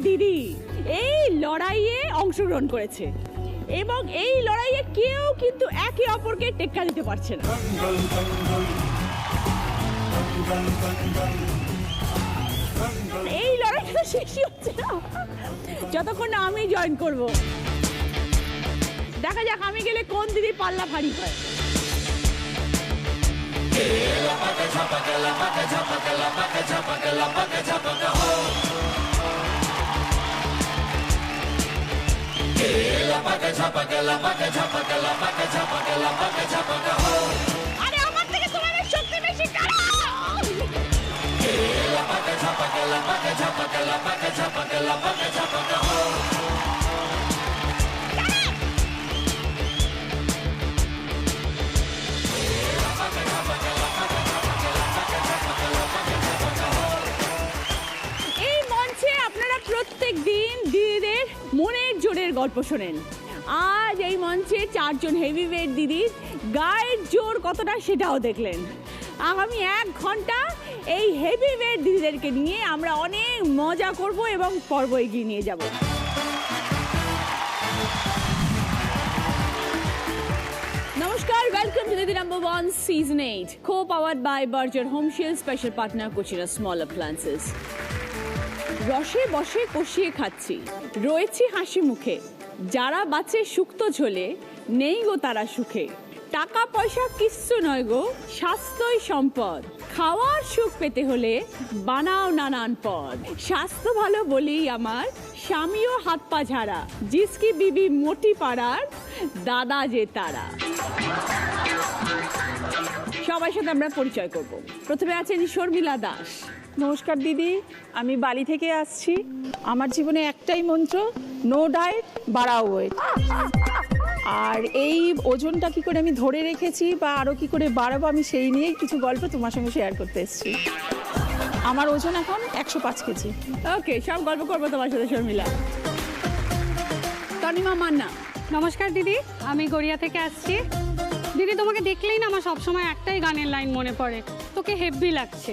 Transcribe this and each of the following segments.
দিদি এই লড়াইয়ে অংশগ্রহণ করেছে এবং এই লড়াইয়ে কেউ কিন্তু একে অপরকে টেক্কা দিতে পারছে না। এই লড়াইটা শেষই হচ্ছে না যতক্ষণ না আমি জয়েন করব। দেখা যাক আমি গেলে কোন দিদি পাল্লা ভারী হয়। আরে আমার থেকে তোমাদের শক্তি বেশি কারো। এই মঞ্চে আপনারা প্রত্যেক দিন দিদিদের মনের জোরের গল্প শোনেন। আজ এই মঞ্চে 4 জন হেভিওয়েট দিদির গায়ের জোর কতটা সেটাও দেখলেন। আগামী 1 ঘন্টা এই হেভিওয়েট দিদিদেরকে নিয়ে আমরা অনেক মজা করব এবং পর্ব এগিয়ে নিয়ে যাব। নমস্কার, ওয়েলকাম টু দিদি number 1 season 8, co-powered by Berger Home Shield, special partner Cucina Small Appliances। রসে বসে কষিয়ে খাচ্ছি, রয়েছি হাসি মুখে, যারা বাঁচে শুক্তো ঝোলে, নেই গো তারা সুখে। টাকা পয়সা কিচ্ছু নয় গো, স্বাস্থ্যই সম্পদ। খাওয়ার সুখ পেতে হলে বানাও নানান পদ। স্বাস্থ্য ভালো বলেই আমার স্বামীও হাত পা ঝাড়া, জিসকি বিবি মোটি পাড়ার দাদা যে তারা। সবার সাথে আমরা পরিচয় করব। প্রথমে আছেন শর্মিলা দাস। নমস্কার দিদি, আমি বালি থেকে আসছি। আমার জীবনে একটাই মন্ত্র, নো ডায়েট বাড়াও ওয়েট। আর এই ওজনটা কি করে আমি ধরে রেখেছি বা আরও কি করে বাড়াবো, আমি সেই নিয়েই কিছু গল্প তোমার সঙ্গে শেয়ার করতে এসেছি। আমার ওজন এখন 105 কেজি। ওকে, সব গল্প করবো তোমার সাথে শর্মিলা। তনিমা মান্না। নমস্কার দিদি, আমি গড়িয়া থেকে আসছি। দিদি, তোমাকে দেখলেই না আমার সবসময় একটাই গানের লাইন মনে পড়ে, তোকে হেভি লাগছে।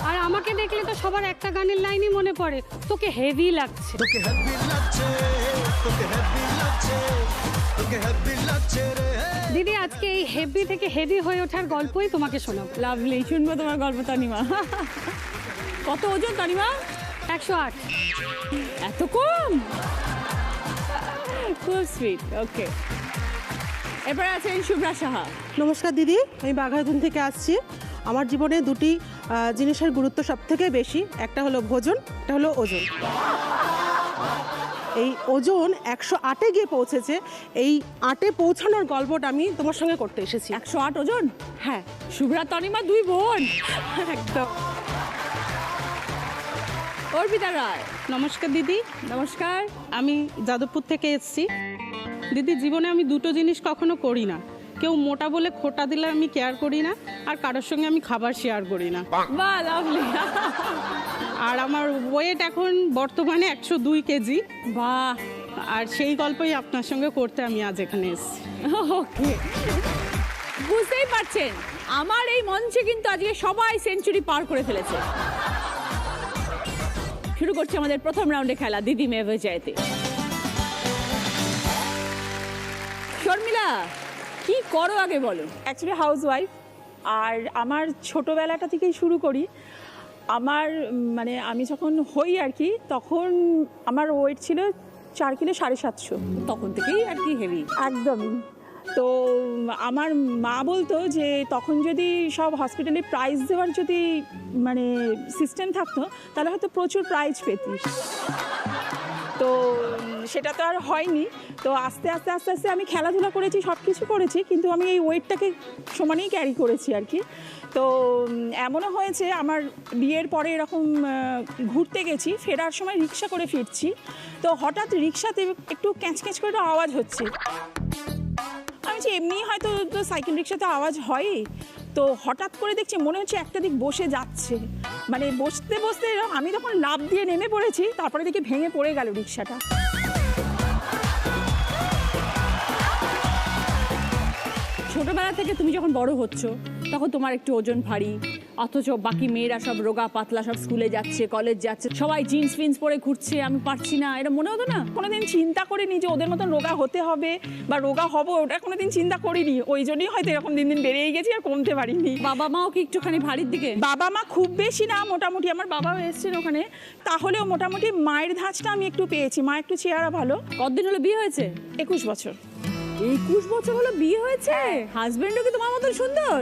আর আমাকে দেখলে তো সবার একটা গানের লাইনই মনে পড়ে, তোকে হেভি লাগছে। দিদি, আজকে এই হেভি থেকে হেভি হয়ে ওঠার গল্পই তোমাকে শোনাবো। লাভলি, শুনবো তোমার গল্প তনিমা। কত ওজন তনিমা? 108। এত কম? খুব সুইট। ওকে, এরপরে আছেন শুভ্রা সাহা। নমস্কার দিদি, আমি বাঘাযতীন থেকে আসছি। আমার জীবনে দুটি জিনিসের গুরুত্ব সব থেকে বেশি, একটা হলো ভোজন, একটা হলো ওজন। এই ওজন 108-এ গিয়ে পৌঁছেছে। এই 8-এ পৌঁছানোর গল্পটা আমি তোমার সঙ্গে করতে এসেছি। 108 ওজন? হ্যাঁ, শুভ্রা তনিমা 2 বোন। একদম। অর্পিতা রায়। নমস্কার দিদি, নমস্কার। আমি যাদবপুর থেকে এসেছি। দিদি, জীবনে আমি দুটো জিনিস কখনো করি না। কেউ মোটা বলে খোটা দিলে আমি কেয়ার করি না, আর কারোর সঙ্গে আমি খাবার শেয়ার করি না। বাহ, লাভলি। আর আমার ওয়েট এখন বর্তমানে 102 কেজি। বাহ। আর সেই গল্পই আপনার সঙ্গে করতে আমি আজ এখানে এসেছি। ওকে, বুঝতেই পারছেন আমার এই মঞ্চে কিন্তু আজকে সবাই সেঞ্চুরি পার করে ফেলেছে। শুরু করছে আমাদের প্রথম রাউন্ডে খেলা, দিদি মেয়ে জয়তে। শর্মিলা, কি করো আগে বলো। Actually house wife. আর আমার ছোটোবেলাটা থেকেই শুরু করি। আমার মানে আমি যখন হই আর কি, তখন আমার ওয়েট ছিল 4 কিলো 750। তখন থেকেই আর কি হেভি। একদমই। তো আমার মা বলতো যে তখন যদি সব হসপিটালে প্রাইজ দেওয়ার যদি মানে সিস্টেম থাকতো, তাহলে হয়তো প্রচুর প্রাইজ পেতিস। তো সেটা তো আর হয়নি। তো আস্তে আস্তে আস্তে আস্তে আমি খেলাধুলা করেছি, সব কিছু করেছি, কিন্তু আমি এই ওয়েটটাকে সমানেই ক্যারি করেছি আর কি। তো এমনও হয়েছে, আমার বিয়ের পরে এরকম ঘুরতে গেছি, ফেরার সময় রিক্সা করে ফিরছি, তো হঠাৎ রিক্সাতে একটু ক্যাঁচ ক্যাঁচ করে একটা আওয়াজ হচ্ছে। আমি যে এমনি হয়তো তো সাইকেল রিক্সাতে আওয়াজ হয়, তো হঠাৎ করে দেখছি মনে হচ্ছে একটা দিক বসে যাচ্ছে। মানে বসতে বসতে আমি তখন লাফ দিয়ে নেমে পড়েছি, তারপরে দেখি ভেঙে পড়ে গেল রিক্সাটা। ছোটবেলা থেকে তুমি যখন বড় হচ্ছ, তখন তোমার একটু ওজন ভারী, অথচ বাকি মেয়েরা সব রোগা পাতলা, সব স্কুলে যাচ্ছে, কলেজ যাচ্ছে, সবাই জিন্স ফিন্স পরে ঘুরছে, আমি পারছি না, এটা মনে হতো না? কোনোদিন চিন্তা করিনি যে ওদের মতন রোগা হতে হবে বা রোগা হবো, ওটা কোনোদিন চিন্তা করিনি। ওই জন্যই হয়তো এরকম দিন দিন বেড়েই গেছি আর কমতে পারিনি। বাবা মাও কি একটুখানি ভারীর দিকে? বাবা মা খুব বেশি না, মোটামুটি। আমার বাবাও এসছেন ওখানে, তাহলেও মোটামুটি মায়ের ধাঁচটা আমি একটু পেয়েছি। মা একটু চেহারা ভালো। কতদিন হলো বিয়ে হয়েছে? 21 বছর। 21 বছর হলো বিয়ে হয়েছে? হাজবেন্ডও কি তোমার মতন সুন্দর?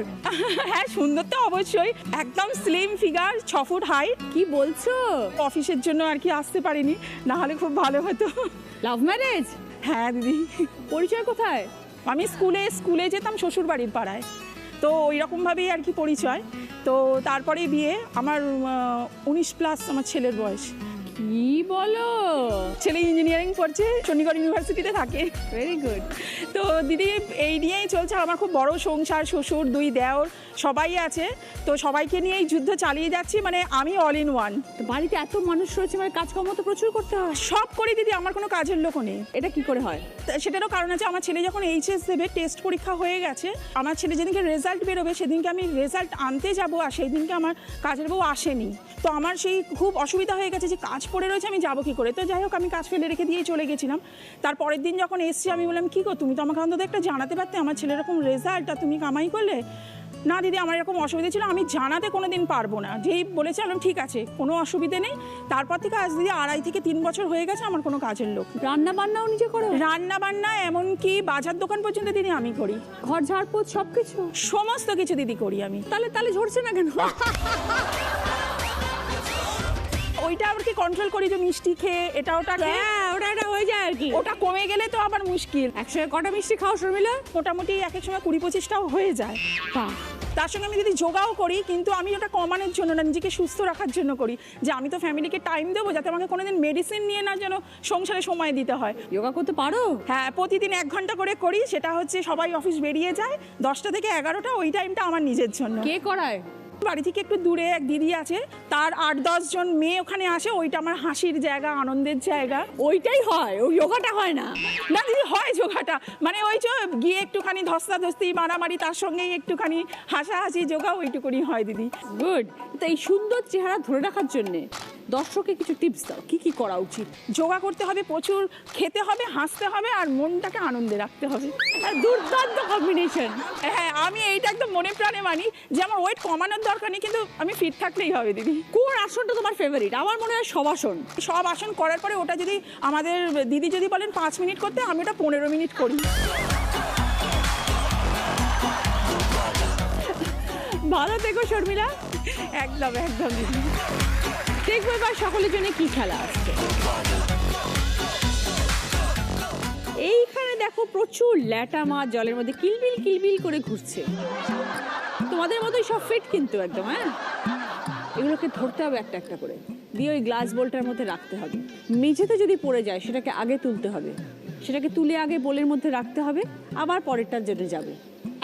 হ্যাঁ, সুন্দর তো অবশ্যই, একদম স্লিম ফিগার, 6 ফুট হাইট। কি বলছো? অফিসের জন্য আর কি আসতে পারিনি, না হলে খুব ভালো হতো। Love marriage? হ্যাঁ দিদি। পরিচয় কোথায়? আমি স্কুলে যেতাম শ্বশুর বাড়ির পাড়ায়, তো ওই রকমভাবেই আর কি পরিচয়। তো তারপরে বিয়ে। আমার 19+ আমার ছেলের বয়স। কি বলো? ছেলে ইঞ্জিনিয়ারিং পড়ছে, চণ্ডীগড় ইউনিভার্সিটিতে থাকে। Very good. তো দিদি এই নিয়েই চলছে। আর আমার খুব বড় সংসার, শ্বশুর, 2 দেওর, সবাই আছে। তো সবাইকে নিয়েই যুদ্ধ চালিয়ে যাচ্ছি, মানে আমি অল ইন ওয়ান। তো বাড়িতে এত মানুষ রয়েছে, মানে কাজকর্ম তো প্রচুর করতে হয়। সব করি দিদি, আমার কোনো কাজের লোকও নেই। এটা কি করে হয়? সেটারও কারণ আছে। আমার ছেলে যখন এইচএস দেবে, টেস্ট পরীক্ষা হয়ে গেছে, আমার ছেলে যেদিনকে রেজাল্ট বেরোবে সেদিনকে আমি রেজাল্ট আনতে যাব, আর সেই দিনকে আমার কাজের বউ আসেনি। তো আমার সেই খুব অসুবিধা হয়ে গেছে যে কাজ পড়ে রয়েছে, আমি যাবো কী করে। তো যাই হোক, আমি কাজ ফেলে রেখে দিয়ে চলে গেছিলাম। তারপরের দিন যখন এসছি, আমি বললাম কী গো, তুমি তো আমাকে অন্তত একটা জানাতে পারতে, আমার ছেলের এরকম রেজাল্ট, আর তুমি কামাই করলে। না দিদি, আমার এরকম অসুবিধা ছিল, আমি জানাতে কোনো দিন পারবো না। যেই বলেছিলাম ঠিক আছে, কোনো অসুবিধে নেই। তারপর থেকে আজ দিদি 2.5 থেকে 3 বছর হয়ে গেছে আমার কোনো কাজের লোক। রান্না বান্নাও নিজে করো? রান্না বান্না, এমনকি বাজার দোকান পর্যন্ত দিদি আমি করি। ঘর ঝাড়পোছ সবকিছু? সমস্ত কিছু দিদি করি আমি। তাহলে ঝরছে না কেন? ওইটা আবার কি কন্ট্রোল করি, যে মিষ্টি খেয়ে এটা ওটা খেয়ে। হ্যাঁ, ওটা হয়ে যায় আর কি। ওটা কমে গেলে তো আবার মুশকিল। একসঙ্গে কটা মিষ্টি খাও শর্মিলা? মোটামুটি এক এক সময় 20-25টাও হয়ে যায়। বাহ। তার সঙ্গে আমি যদি যোগাও করি, কিন্তু আমি ওটা কমানোর জন্য না, নিজেকে সুস্থ রাখার জন্য করি। যে আমি তো ফ্যামিলিকে টাইম দেবো, যাতে আমাকে কোনোদিন মেডিসিন নিয়ে না যেন সংসারে সময় দিতে হয়। যোগা করতে পারো? হ্যাঁ, প্রতিদিন 1 ঘন্টা করে করি। সেটা হচ্ছে সবাই অফিস বেরিয়ে যায় 10টা থেকে 11টা, ওই টাইমটা আমার নিজের জন্য। কে করায়? বাড়ি থেকে একটু দূরে এক দিদি আছে, তার 8-10 জন মেয়ে ওখানে আসে। ওইটা আমার হাসির জায়গা, আনন্দের জায়গা। ওইটাই হয়, ওই যোগাটা হয় না? না দিদি, হয় যোগাটা। মানে ওই যে গিয়ে একটুখানি ধস্তাধস্তি, মারামারি, তার সঙ্গেই একটুখানি হাসাহাসি, যোগা ওইটুকুনি হয় দিদি। গুড। তো এই সুন্দর চেহারা ধরে রাখার জন্যে দর্শককে কিছু টিপস দাও, কি কি করা উচিত? যোগা করতে হবে, প্রচুর খেতে হবে, হাসতে হবে, আর মনটাকে আনন্দে রাখতে হবে। দুর্দান্ত কম্বিনেশন। হ্যাঁ, আমি এইটা একদম মনে প্রাণে মানি যে আমার ওয়েট কমানোর দরকার নেই, কিন্তু আমি ফিট থাকলেই হবে দিদি। কোন আসনটা তোমার ফেভারিট? আমার মনে হয় শবাসন। সব আসন করার পরে ওটা যদি আমাদের দিদি যদি বলেন 5 মিনিট করতে, আমি ওটা 15 মিনিট করি। ভালো থেকো শর্মিলা। একদম একদম দিদি। দেখবো এবার সকলের জন্য কি খেলা আসছে। এইখানে দেখো প্রচুর ল্যাটা মাছ জলের মধ্যে কিলবিল কিলবিল করে ঘুরছে। তোমাদের মতোই সব ফিট কিন্তু একদম। হ্যাঁ, এগুলোকে ধরতে হবে একটা একটা করে, দিয়ে ওই গ্লাস বোলটার মধ্যে রাখতে হবে। মেঝেতে যদি পড়ে যায় সেটাকে আগে তুলতে হবে, সেটাকে তুলে আগে বোলের মধ্যে রাখতে হবে, আবার পরেরটার জন্য যাবে।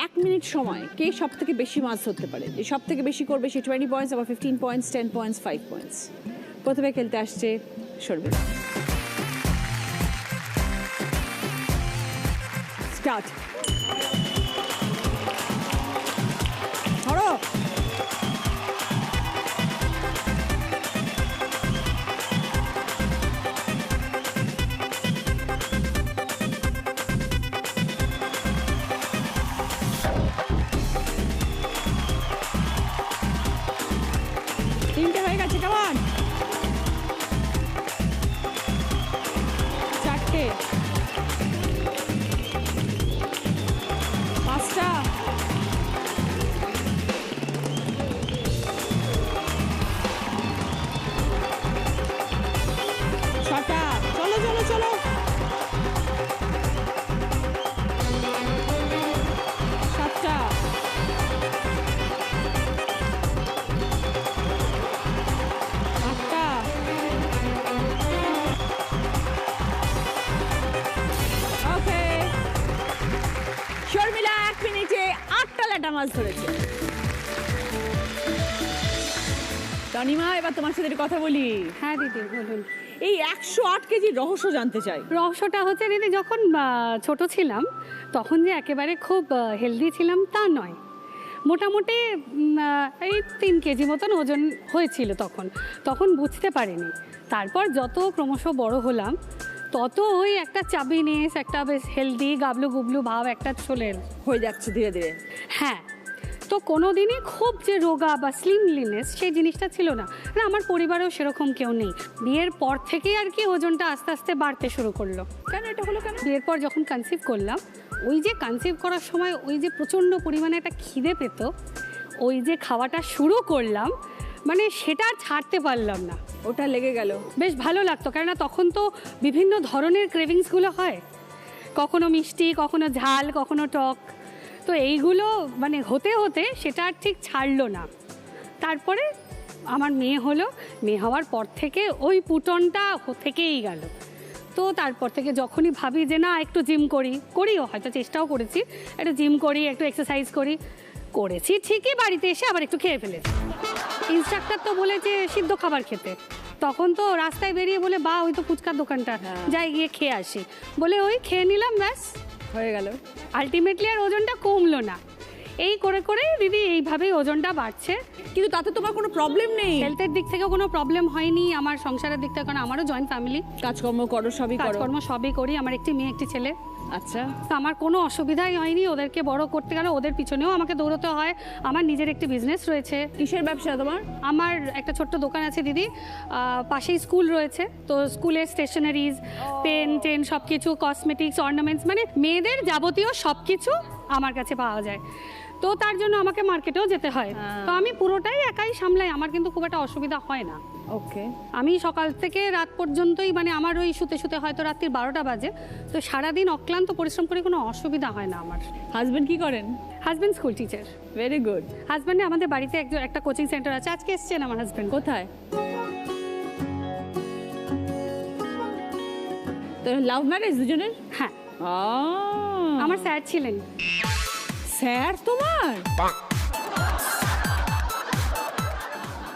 1 মিনিট সময় কে সব থেকে বেশি মাছ ধরতে পারে, যে সব থেকে বেশি করবে সে 20 পয়েন্টস, আবার 15 পয়েন্টস, 10 পয়েন্টস, 5 পয়েন্টস। প্রথমে খেলতে আসছে শর্মিলা। স্টার্ট। ধরো। তিনটে হয়ে গেছে, কেমন? 4টে, 5টা, 6টা। চলো চলো চলো। 7টা, 8টা, ওকে। শর্মিলা 1 মিনিটে 8টা ল্যাটা মাছ ধরেছে। তনিমা, এবার তোমার সাথে একটু কথা বলি। হ্যাঁ দিদি বলুন। এই 108 কেজির রহস্য জানতে চাই। রহস্যটা হচ্ছে দিদি, যখন ছোট ছিলাম তখন যে একেবারে খুব হেলদি ছিলাম তা নয়। মোটামুটি এই 3 কেজি মতন ওজন হয়েছিল তখন বুঝতে পারিনি। তারপর যত ক্রমশ বড় হলাম তত ওই একটা চাবিনেস, একটা বেশ হেলদি গাবলু গুবলু ভাব একটা চলে এলো। হয়ে যাচ্ছে ধীরে ধীরে। হ্যাঁ, তো কোনো দিনই খুব যে রোগা বা স্লিমলিনেস সেই জিনিসটা ছিল না। না, আমার পরিবারেও সেরকম কেউ নেই। বিয়ের পর থেকেই আর কি ওজনটা আস্তে আস্তে বাড়তে শুরু করলো। কেন এটা হলো কেন? বিয়ের পর যখন কনসিভ করলাম, ওই যে কনসিভ করার সময় ওই যে প্রচণ্ড পরিমাণে একটা খিদে পেত, ওই যে খাওয়াটা শুরু করলাম, মানে সেটা আর ছাড়তে পারলাম না। ওটা লেগে গেল। বেশ ভালো লাগতো, কেননা তখন তো বিভিন্ন ধরনের ক্রেভিংসগুলো হয়, কখনো মিষ্টি, কখনো ঝাল, কখনো টক। তো এইগুলো মানে হতে হতে সেটা আর ঠিক ছাড়লো না। তারপরে আমার মেয়ে হলো, মেয়ে হওয়ার পর থেকে ওই পুটনটা থেকেই গেল। তো তারপর থেকে যখনই ভাবি যে না একটু জিম করিও, হয়তো চেষ্টাও করেছি, একটু জিম করি, একটু এক্সারসাইজ করেছি ঠিকই, বাড়িতে এসে আবার একটু খেয়ে ফেলেছি। ইনস্ট্রাক্টর তো বলেছে সিদ্ধ খাবার খেতে, তখন তো রাস্তায় বেরিয়ে বলে বা ওই তো ফুচকার দোকানটা, যাই গিয়ে খেয়ে আসি বলে ওই খেয়ে নিলাম, ব্যাস হয়ে গেল। আলটিমেটলি আর ওজনটা কমলো না। এই করে করে দিদি এইভাবেই ওজনটা বাড়ছে। কিন্তু তাতে তোমার কোনো প্রবলেম নেই? হেলথের দিক থেকে কোনো প্রবলেম হয়নি, আমার সংসারের দিক থেকে, কারণ আমারও জয়েন্ট ফ্যামিলি, কাজকর্ম করো, সবই করো? কাজকর্ম সবই করি, আমার একটি মেয়ে একটি ছেলে। আচ্ছা। তো আমার কোনো অসুবিধাই হয়নি ওদেরকে বড় করতে গেলে। ওদের পিছনেও আমাকে দৌড়তে হয়। আমার নিজের একটি বিজনেস রয়েছে। কিসের ব্যবসা তোমার? আমার একটা ছোট্ট দোকান আছে দিদি, পাশেই স্কুল রয়েছে, তো স্কুলের স্টেশনারিজ, পেন সব কিছু, কসমেটিক্স, অর্নামেন্টস, মানে মেয়েদের যাবতীয় সব কিছু আমার কাছে পাওয়া যায়। তো তার জন্য আমাকে মার্কেটেও যেতে হয়। তো আমি পুরোটাই একাই সামলাই, আমার কিন্তু খুব একটা অসুবিধা হয় না। ওকে। আমি সকাল থেকে রাত পর্যন্তই, মানে আমার ওই শুতে শুতে হয়তো রাত্রির 12টা বাজে, তো সারাদিন অক্লান্ত পরিশ্রম করে কোনো অসুবিধা হয় না আমার। হাজবেন্ড কি করেন? Husband school teacher. Very good. হাজব্যান্ডে আমাদের বাড়িতে একটা কোচিং সেন্টার আছে, আজকে এসছেন আমার হাজব্যান্ড। কোথায়? তো লাভ ম্যারেজ দুজনের? হ্যাঁ, আমার স্যার ছিলেন। স্যার তোমার?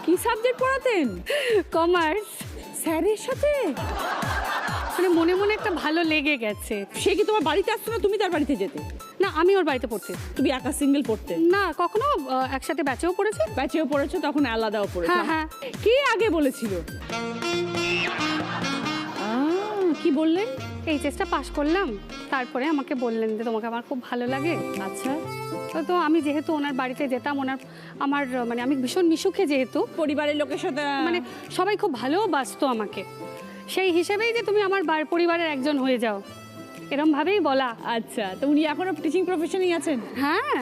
কি সাবজেক্ট পড়াতেন? কমার্স। স্যারের সাথে মানে মনে মনে একটা ভালো লেগে গেছে। সে কি তোমার বাড়িতে আসতো না তুমি তার বাড়িতে যেতে? না, আমি ওর বাড়িতে পড়তে। তুমি একা সিঙ্গেল পড়তে? না, কখনো একসাথে ব্যাচেও পড়েছি। ব্যাচেও পড়েছো, তখন আলাদাও পড়েছো? হ্যাঁ হ্যাঁ। কি আগে বলেছিল? কি বললেন? এইচএসটা পাশ করলাম, তারপরে আমাকে বললেন যে তোমাকে আমার খুব ভালো লাগে। আচ্ছা। তো আমি যেহেতু ওনার বাড়িতে যেতাম, আমার মানে আমি ভীষণ মিশুখে, যেহেতু পরিবারের লোকের সাথে মানে সবাই খুব ভালোবাসতো আমাকে, সেই হিসেবেই যে তুমি আমার পরিবারের একজন হয়ে যাও, এরম ভাবেই বলা। আচ্ছা, তো উনি এখনো টিচিং প্রফেশনেই আছেন? হ্যাঁ,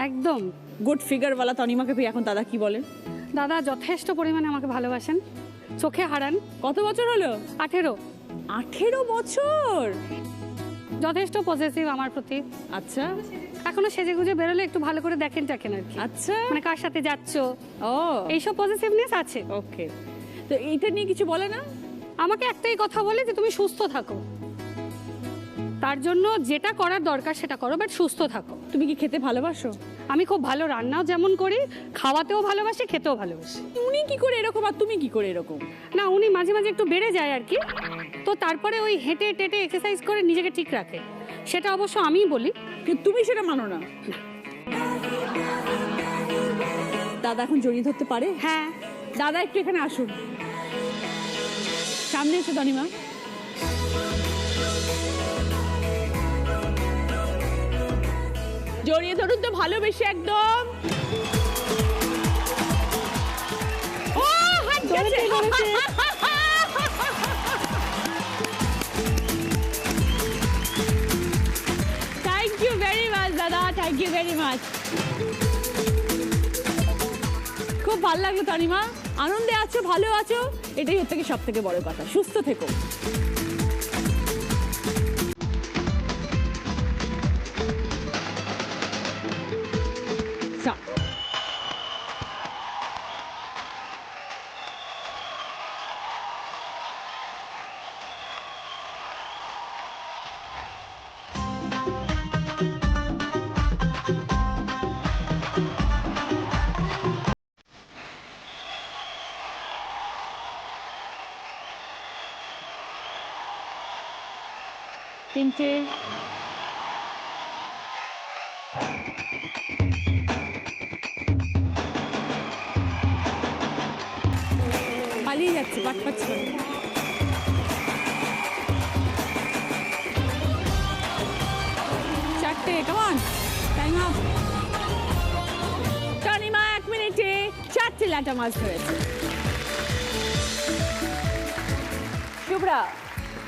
একদম। গুড ফিগারওয়ালা তনিমাকে পেয়ে এখন দাদা কি বলেন? দাদা যথেষ্ট পরিমাণে আমাকে ভালোবাসেন, চোখে হারান। কত বছর হলো? 18। 18 বছর? যথেষ্ট পজিটিভ আমার প্রতি। আচ্ছা। এখনো সেজে গুজে বেরোলে একটু ভালো করে দেখেন আর কি, আচ্ছা, মানে কার সাথে যাচ্ছ, ও এইসব পজিটিভনেস আছে। ওকে। তো এইটা নিয়ে কিছু বলে না? আমাকে একটাই কথা বলে যে তুমি সুস্থ থাকো, তার জন্য যেটা করার দরকার সেটা করো, বাট সুস্থ থাকো। তুমি কি খেতে ভালোবাসো? আমি খুব ভালো রান্নাও যেমন করি, খাওয়াতেও ভালোবাসি, খেতেও ভালোবাসি। উনি কি করে এরকম আর তুমি কি করে এরকম? না, উনি মাঝে মাঝে একটু বেড়ে যায় আর কি, তো তারপরে ওই হেঁটে টেটে এক্সারসাইজ করে নিজেকে ঠিক রাখে, সেটা অবশ্য আমিই বলি, কিন্তু তুমি সেটা মানো না। দাদা এখন জড়িয়ে ধরতে পারে? হ্যাঁ। দাদা একটু এখানে আসুন, সামনে এসো তনিমা। জড়িয়ে ধরুন তো ভালোবেসে একদম। ও হাত গেছে। থ্যাংক ইউ ভেরি মাচ দাদা, থ্যাংক ইউ ভেরি মাচ। খুব ভালো লাগলো তনিমা, আনন্দে আছো, ভালো আছো, এটাই হচ্ছে সব থেকে বড় কথা। সুস্থ থেকো। তিনটে বেরিয়ে যাচ্ছে পাট পাচ্ছি করে। চারটে, কামান টাইম আপ। তনিমা 1 মিনিটে 4টে ল্যাটা মাছ ধরেছে। শুভ্রা,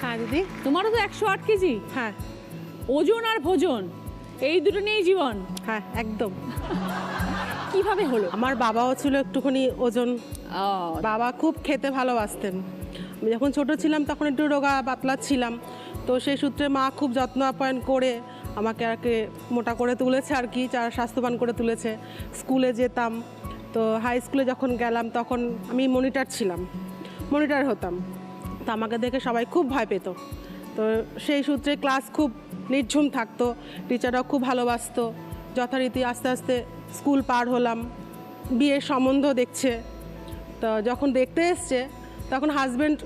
হ্যাঁ দিদি। তোমারও তো 108 কেজি। হ্যাঁ ওজন আর ভোজন এই দুটো নিয়েই জীবন। হ্যাঁ একদম। কিভাবে হলো? আমার বাবাও ছিল একটুখানি ওজন, ও, বাবা খুব খেতে ভালোবাসতেন। আমি যখন ছোট ছিলাম তখন একটু রোগা পাতলা ছিলাম, তো সেই সূত্রে মা খুব যত্ন আপ্যায়ন করে আমাকে আর কি মোটা করে তুলেছে আর কি, স্বাস্থ্যবান করে তুলেছে। স্কুলে যেতাম, তো হাই স্কুলে যখন গেলাম তখন আমি মনিটর হতাম, তো আমাকে দেখে সবাই খুব ভয় পেত। তো সেই সূত্রে ক্লাস খুব নির্ঝুম থাকতো, টিচাররাও খুব ভালোবাসতো। যথারীতি আস্তে আস্তে স্কুল পার হলাম, বিয়ের সম্বন্ধ দেখছে। তো যখন দেখতে এসছে তখন হাজব্যান্ড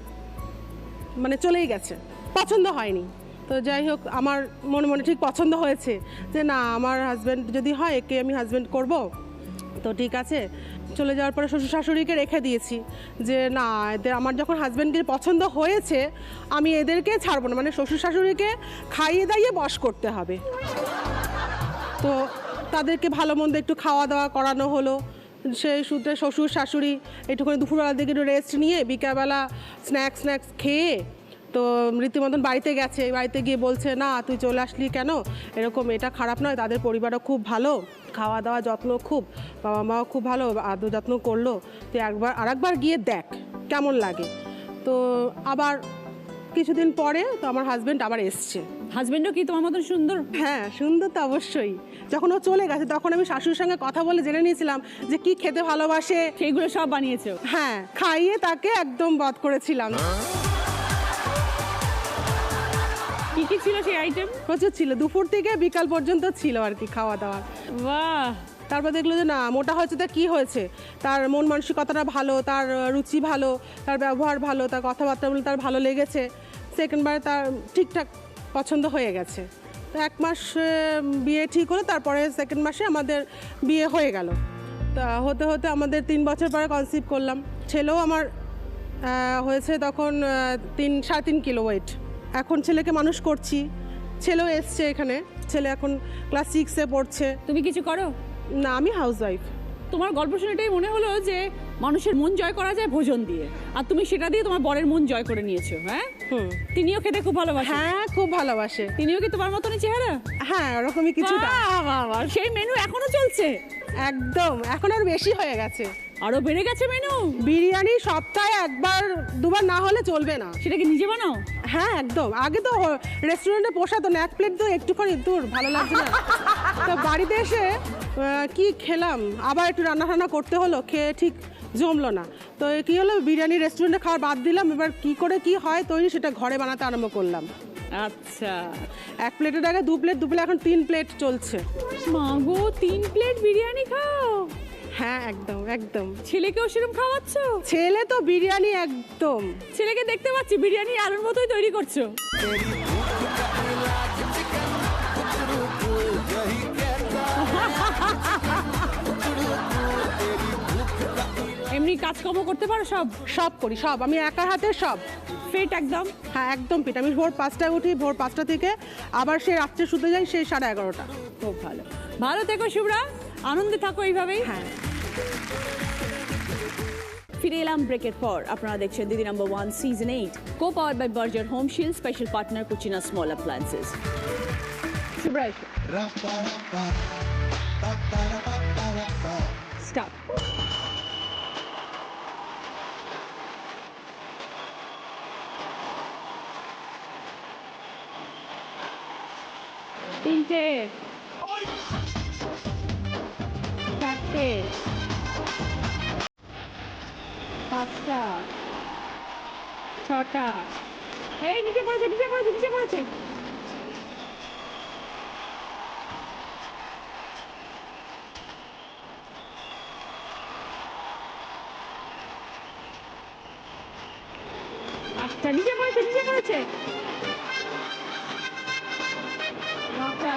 মানে চলেই গেছে, পছন্দ হয়নি। তো যাই হোক আমার মনে মনে ঠিক পছন্দ হয়েছে যে না, আমার হাজব্যান্ড যদি হয় একে আমি হাজব্যান্ড করব। তো ঠিক আছে, চলে যাওয়ার পরে শ্বশুর শাশুড়িকে রেখে দিয়েছি যে না, এদের আমার যখন হাজব্যান্ডকে পছন্দ হয়েছে আমি এদেরকে ছাড়বো না, মানে শ্বশুর শাশুড়িকে খাইয়ে দাইয়ে বশ করতে হবে। তো তাদেরকে ভালো মন্দ একটু খাওয়া দাওয়া করানো হলো। সেই সূত্রে শ্বশুর শাশুড়ি একটুখানি দুপুরবেলার দিকে একটু রেস্ট নিয়ে বিকালবেলা স্ন্যাক্স খেয়ে তো রীতিমতন বাড়িতে গেছে। বাড়িতে গিয়ে বলছে না তুই চলে আসলি কেন, এরকম এটা খারাপ নয়, তাদের পরিবারও খুব ভালো, খাওয়া দাওয়া যত্ন খুব, বাবা মাও খুব ভালো আদর যত্ন করলো, তুই আরেকবার গিয়ে দেখ কেমন লাগে। তো আবার কিছুদিন পরে তো আমার হাজব্যান্ড আবার এসছে। হাজবেন্ডও কি তোমার মতন সুন্দর? হ্যাঁ সুন্দর তো অবশ্যই। যখন ও চলে গেছে তখন আমি শাশুড়ির সঙ্গে কথা বলে জেনে নিয়েছিলাম যে কি খেতে ভালোবাসে, সেইগুলো সব বানিয়েছো? হ্যাঁ খাইয়ে তাকে একদম বধ করেছিলাম। কি কি ছিল সেই আইটেম? প্রচুর ছিল, দুপুর থেকে বিকাল পর্যন্ত ছিল আর কি খাওয়া দাওয়া। বাহ, তারপর দেখলো যে না, মোটা হয়েছে তা কি হয়েছে, তার মন মানসিকতাটা ভালো, তার রুচি ভালো, তার ব্যবহার ভালো, তার কথাবার্তাগুলো তার ভালো লেগেছে। সেকেন্ডবারে তার ঠিকঠাক পছন্দ হয়ে গেছে। তো 1 মাস বিয়ে ঠিক হলো, তারপরে সেকেন্ড মাসে আমাদের বিয়ে হয়ে গেল। তা হতে হতে আমাদের 3 বছর পরে কনসিভ করলাম। ছেলেও আমার হয়েছে তখন 3.5 কিলো ওয়েট। এখন ছেলেকে মানুষ করছি, ছেলেও এসছে এখানে, ছেলে এখন ক্লাস 6-এ পড়ছে। তুমি কিছু করো? না, আমি হাউসওয়াইফ। তোমার গল্প শুনে এটাই মনে হলো যে মানুষের মন জয় করা যায় ভোজন দিয়ে, আর তুমি সেটা দিয়ে তোমার বরের মন জয় করে নিয়েছো। হ্যাঁ, তিনিও খেতে খুব ভালোবাসে? হ্যাঁ খুব ভালোবাসে। তিনিও কি তোমার মতনই চেহারা? হ্যাঁ ওরকমই কিছুটা। বাহ, সেই মেনু এখনো চলছে? একদম, এখন আর বেশি হয়ে গেছে, আরো বেড়ে গেছে মেনু। বিরিয়ানি সপ্তাহে 1-2 বার না হলে চলবে না। সেটা কি নিজে বানাও? হ্যাঁ একদম, আগে তো রেস্টুরেন্টে পোষাতো না, 1 প্লেট তো একটুখানি দূর ভালো লাগছে না। তো বাড়িতে এসে কি খেলাম, আবার একটু রান্না করতে হলো, খেয়ে ঠিক জমলো না। তো কি হলো, বিরিয়ানি রেস্টুরেন্টে খাওয়ার বাদ দিলাম, এবার কি করে কি হয় তৈরি সেটা ঘরে বানাতে আরম্ভ করলাম। আচ্ছা, 1 প্লেটের আগে 2 প্লেট, 2 প্লেট এখন 3 প্লেট চলছে। মা গো, 3 প্লেট বিরিয়ানি খাও? হ্যাঁ একদম একদম। ছেলেকেও সেরকম খাওয়াচ্ছো? ছেলে তো বিরিয়ানি একদম। ছেলেকে দেখতে পাচ্ছি বিরিয়ানি আলুর মতোই তৈরি করছো। এমনি কাজকর্ম করতে পারো? সব করি, সব আমি একার হাতে সব। ফিট একদম? হ্যাঁ একদম ফিট। আমি ভোর 5টায় উঠি, ভোর 5টা থেকে আবার সে রাত্রে শুতে যাই সেই 11:30টা। খুব ভালো। ভালো থেকো শুভ্রা, আনন্দে থাকো এইভাবেই। হ্যাঁ। ফিরে এলাম ব্রেকের পর। আপনারা দেখছেন Didi number 1 season 8, co powered by Berger home shield, special partner Cucina small appliances. Shubhra start. তিনটে, চারটে, 5টা, 6টা। এই নিচে পড়েছে। আচ্ছা, নিচে পড়েছে। 9টা,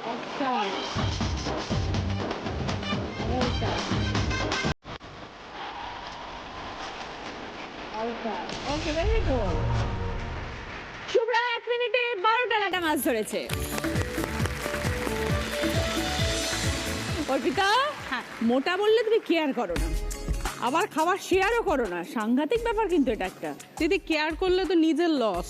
10টা, ওকে, ভেরি গুড। শুভ্রা 1 মিনিটে 12টা লাটা মাছ ধরেছে। অর্পিতা, হ্যাঁ। মোটা বললে তুমি কেয়ার করো না, আবার খাবার শেয়ারও করো না, সাংঘাতিক ব্যাপার কিন্তু এটা একটা। দিদি কেয়ার করলে তো নিজের লস,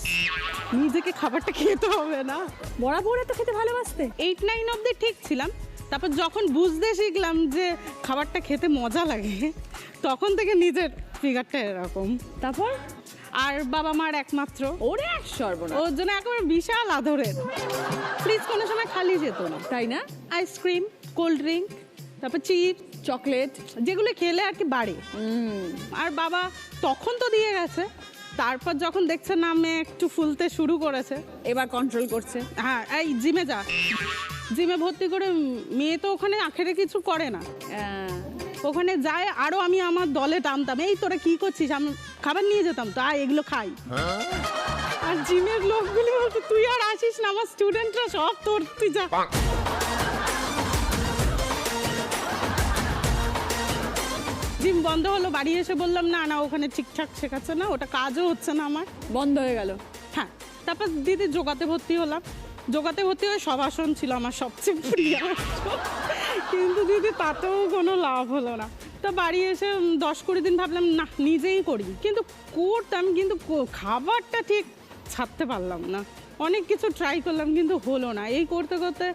নিজেকে খাবারটা খেতে হবে না। বরাবর তো খেতে ভালোবাসতে। 8-9 অবধি ঠিক ছিলাম, তারপর যখন বুঝতে শিখলাম যে খাবারটা খেতে মজা লাগে, তখন থেকে নিজের ফিগারটা এরকম। তারপর আর বাবা মার একমাত্র, ওরে এক সর্বনাশ, ওর জন্য একেবারে বিশাল আদরের। ফ্রিজ কোনো সময় খালি যেত না। তাই না? আইসক্রিম, কোল্ড ড্রিঙ্ক, তারপর চিপস, চকলেট, যেগুলো খেলে আর কি বাড়ে। আর বাবা তখন তো দিয়ে গেছে, তারপর যখন দেখছে না মেয়ে একটু ফুলতে শুরু করেছে, এবার কন্ট্রোল করছে। হ্যাঁ এই জিমে যা, জিমে ভর্তি করে মেয়ে তো ওখানে আখেরে কিছু করে না, ওখানে যায় আরো আমি আমার দলে টানতাম, এই তোরা কি করছিস, আমি খাবার নিয়ে যেতাম, তো এগুলো খাই। আর জিমের লোকগুলি বলতো তুই আর আসিস না, আমার স্টুডেন্টরা সব তোর, তুই যা। জিম বন্ধ হলো, বাড়ি এসে বললাম না না ওখানে ঠিকঠাক শেখাচ্ছে না, ওটা কাজও হচ্ছে না আমার, বন্ধ হয়ে গেল। হ্যাঁ। তারপর দিদি যোগাতে ভর্তি হলাম, যোগাতে ভর্তি হয়ে সবাসন ছিল আমার সবচেয়ে প্রিয়, কিন্তু দিদি তাতেও কোনো লাভ হলো না। তো বাড়ি এসে 10-20 দিন ভাবলাম না নিজেই করি, কিন্তু করতাম, কিন্তু খাবারটা ঠিক ছাড়তে পারলাম না। অনেক কিছু ট্রাই করলাম কিন্তু হলো না। এই করতে করতে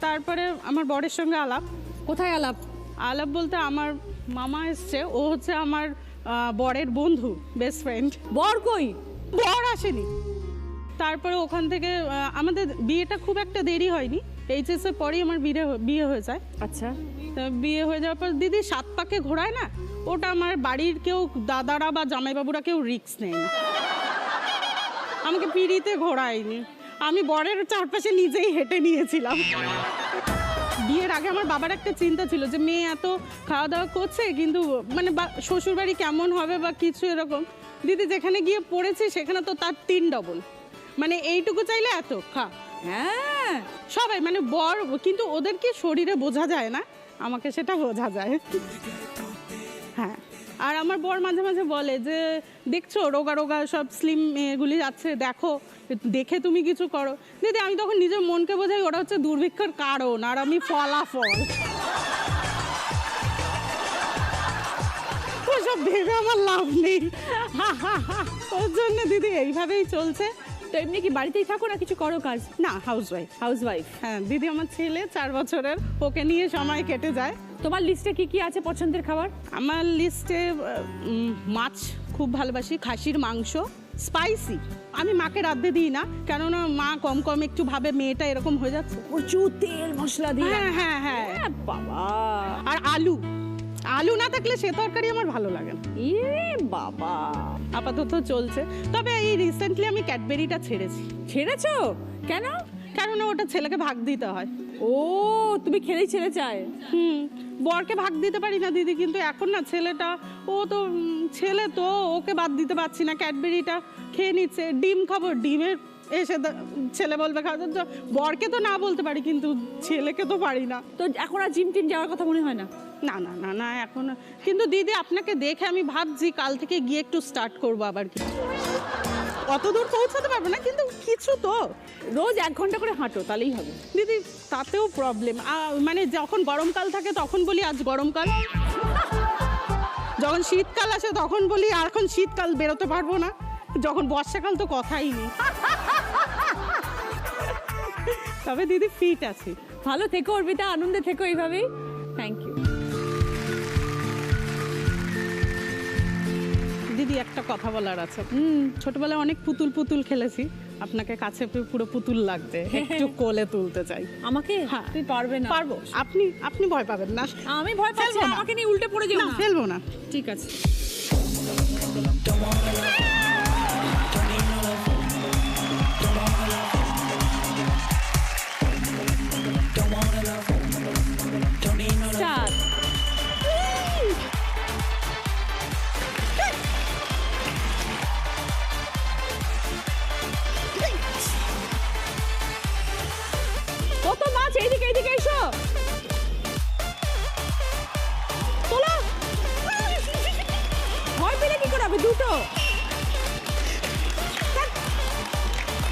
তারপরে আমার বরের সঙ্গে আলাপ। কোথায় আলাপ? আলাপ বলতে আমার মামা এসছে, ও হচ্ছে আমার বরের বন্ধু, বেস্ট ফ্রেন্ড। বর কই? বর আসেনি। তারপরে ওখান থেকে আমাদের বিয়েটা খুব একটা দেরি হয়নি, এইচএস এর পরেই আমার বিয়ে হয়ে যায়। আচ্ছা। তা বিয়ে হয়ে যাওয়ার পর দিদি 7 পাকে ঘোরায় না, ওটা আমার বাড়ির কেউ দাদারা বা জামাইবাবুরা কেউ রিস্ক নেয়নি, আমাকে পিড়িতে ঘোরায়নি, আমি বরের চারপাশে নিজেই হেঁটে নিয়েছিলাম। বিয়ের আগে আমার বাবার একটা চিন্তা ছিল যে মেয়ে এত খাওয়া দাওয়া করছে, কিন্তু মানে শ্বশুরবাড়ি কেমন হবে বা কিছু এরকম। দিদি যেখানে গিয়ে পড়েছে সেখানে তো তার 3 ডবল, মানে এইটুকু চাইলে এত খা। হ্যাঁ, সবাই মানে বর, কিন্তু ওদেরকে শরীরে বোঝা যায় না, আমাকে সেটা বোঝা যায়। হ্যাঁ। আর আমার বর মাঝে মাঝে বলে যে দেখছো রোগা রোগা সব স্লিম মেয়েগুলি আছে, দেখো দেখে তুমি কিছু করো। দিদি আমি তখন নিজের মনকে বোঝাই ওরা হচ্ছে দুর্ভিক্ষের কারণ আর আমি ফলাফল, ওসব ভেবে আমার লাভ নেই। ওর জন্য দিদি এইভাবেই চলছে। তো এমনি কি বাড়িতেই থাকো না কিছু করো কাজ? না, হাউসওয়াইফ। হাউসওয়াইফ। হ্যাঁ দিদি, আমার ছেলে 4 বছরের, ওকে নিয়ে সময় কেটে যায়। তোমার লিস্টে কি কি আছে পছন্দের খাবার? আমার লিস্টে মাছ খুব ভালোবাসি, খাসির মাংস, স্পাইসি। আমি মাকে রাঁধতে দিই না, কেননা মা কম কম একটু ভাবে মেয়েটা এরকম হয়ে যাচ্ছে। প্রচুর তেল মশলা দিয়ে। হ্যাঁ হ্যাঁ হ্যাঁ। বাবা। আর আলু, আলু না থাকলে সে তরকারি আমার ভালো লাগে না। ইয়ে বাবা। আপাতত চলছে, তবে এই রিসেন্টলি আমি ক্যাডবেরিটা ছেড়েছি। ছেড়েছো কেন? কেননা ওটা ছেলেকে ভাগ দিতে হয়। ও, তুমি খেলেই ছেলে চায়। বরকে ভাগ দিতে পারি না দিদি, কিন্তু এখন না ছেলেটা, ও তো ছেলে তো, ওকে বাদ দিতে পারছি না, ক্যাডবেরিটা খেয়ে নিচ্ছে। ডিম খাবো, ডিমের এসে ছেলে বলবে খাওয়া, তো বরকে তো না বলতে পারি কিন্তু ছেলেকে তো পারি না। তো এখন আর জিম টিম যাওয়ার কথা মনে হয় না? না না না না এখন। কিন্তু দিদি আপনাকে দেখে আমি ভাবছি কাল থেকে গিয়ে একটু স্টার্ট করবো আবার। কি অত দূর পৌঁছাতে পারবো না, কিন্তু কিছু তো রোজ 1 ঘন্টা করে হাঁটো, তাহলেই হবে। দিদি তাতেও প্রবলেম, মানে যখন গরমকাল থাকে তখন বলি আজ গরমকাল, যখন শীতকাল আসে তখন বলি আর এখন শীতকাল বেরোতে পারবো না, যখন বর্ষাকাল তো কথাই নেই। তবে দিদি ফিট আছি। ভালো থেকো অর্পিতা, আনন্দে থেকো এইভাবেই। Thank you. দিদি একটা কথা বলার আছে। ছোটবেলায় অনেক পুতুল পুতুল খেলেছি, আপনাকে কাছে পেয়ে পুরো পুতুল লাগছে, একটু কোলে তুলতে চাই। আমাকে? হ্যাঁ। তুই পারবে না। পারবো। আপনি ভয় পাবেন না। আমি ভয় পাচ্ছি, ফেলবো না। আমাকে নিয়ে উল্টে পড়ে যেও না, না। ফেলবো না। ঠিক আছে। Start. কত মাছ, এইদিকে এইদিকে এসো। তোলো। ভয় পেলে কি করে হবে? দুটো।